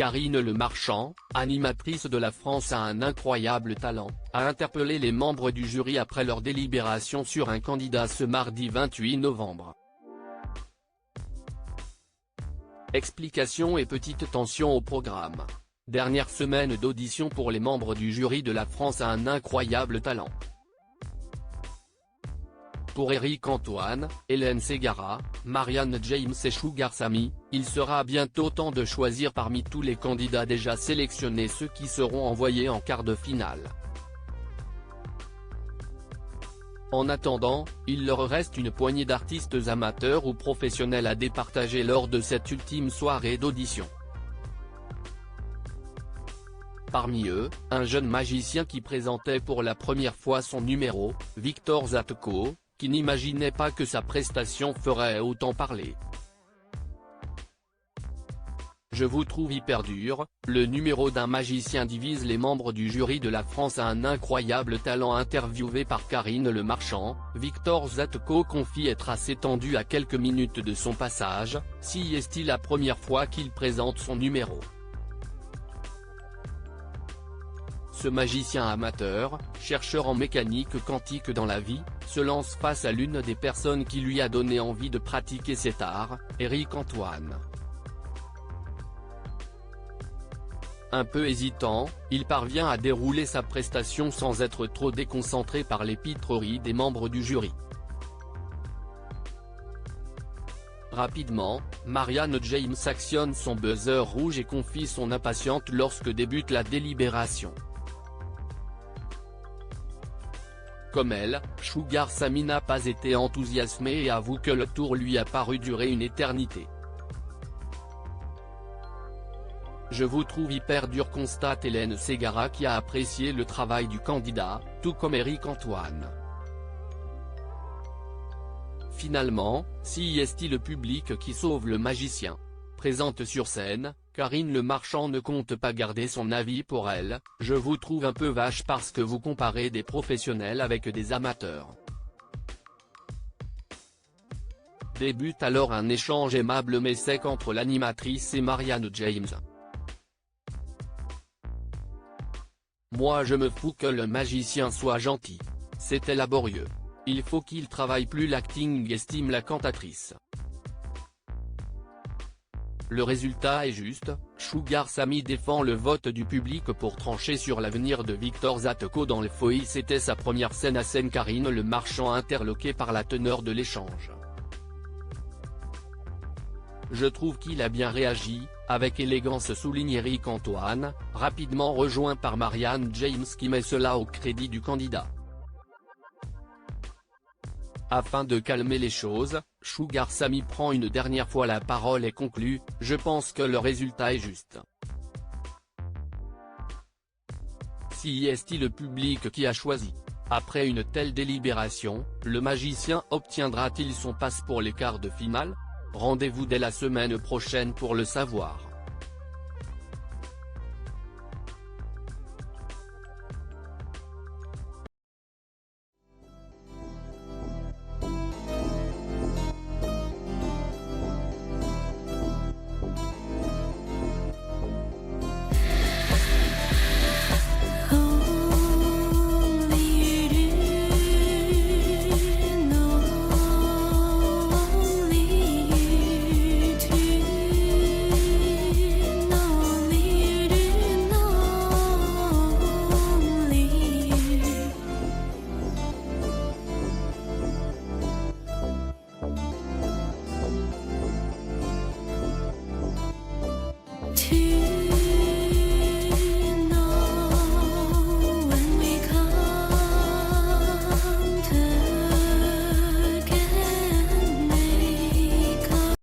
Karine Le Marchand, animatrice de La France a un incroyable talent, a interpellé les membres du jury après leur délibération sur un candidat ce mardi 28 novembre. Explications et petite tension au programme. Dernière semaine d'audition pour les membres du jury de La France a un incroyable talent. Pour Éric Antoine, Hélène Ségara, Marianne James et Sugar Sammy, il sera bientôt temps de choisir parmi tous les candidats déjà sélectionnés ceux qui seront envoyés en quart de finale. En attendant, il leur reste une poignée d'artistes amateurs ou professionnels à départager lors de cette ultime soirée d'audition. Parmi eux, un jeune magicien qui présentait pour la première fois son numéro, Victor Zatko, qui n'imaginait pas que sa prestation ferait autant parler. Je vous trouve hyper dur, le numéro d'un magicien divise les membres du jury de La France a un incroyable talent. Interviewé par Karine Le Marchand, Victor Zatko confie être assez tendu à quelques minutes de son passage, si est-il la première fois qu'il présente son numéro. Ce magicien amateur, chercheur en mécanique quantique dans la vie, se lance face à l'une des personnes qui lui a donné envie de pratiquer cet art, Éric Antoine. Un peu hésitant, il parvient à dérouler sa prestation sans être trop déconcentré par les pitreries des membres du jury. Rapidement, Marianne James actionne son buzzer rouge et confie son impatience lorsque débute la délibération. Comme elle, Sugar Sammy n'a pas été enthousiasmé et avoue que le tour lui a paru durer une éternité. Je vous trouve hyper dur, constate Hélène Ségara qui a apprécié le travail du candidat, tout comme Éric Antoine. Finalement, si est-il le public qui sauve le magicien. Présente sur scène, Karine Le Marchand ne compte pas garder son avis pour elle, je vous trouve un peu vache parce que vous comparez des professionnels avec des amateurs. Débute alors un échange aimable mais sec entre l'animatrice et Marianne James. Moi je me fous que le magicien soit gentil. C'était laborieux. Il faut qu'il travaille plus l'acting, estime la cantatrice. Le résultat est juste, Sugar Sammy défend le vote du public pour trancher sur l'avenir de Victor Zatko dans le foyer. C'était sa première scène à scène. Karine Le Marchand interloquée par la teneur de l'échange. Je trouve qu'il a bien réagi, avec élégance, souligne Éric Antoine, rapidement rejoint par Marianne James qui met cela au crédit du candidat. Afin de calmer les choses, Sugar Sammy prend une dernière fois la parole et conclut, je pense que le résultat est juste. Si est-il le public qui a choisi. Après une telle délibération, le magicien obtiendra-t-il son passe pour les quarts de finale? Rendez-vous dès la semaine prochaine pour le savoir.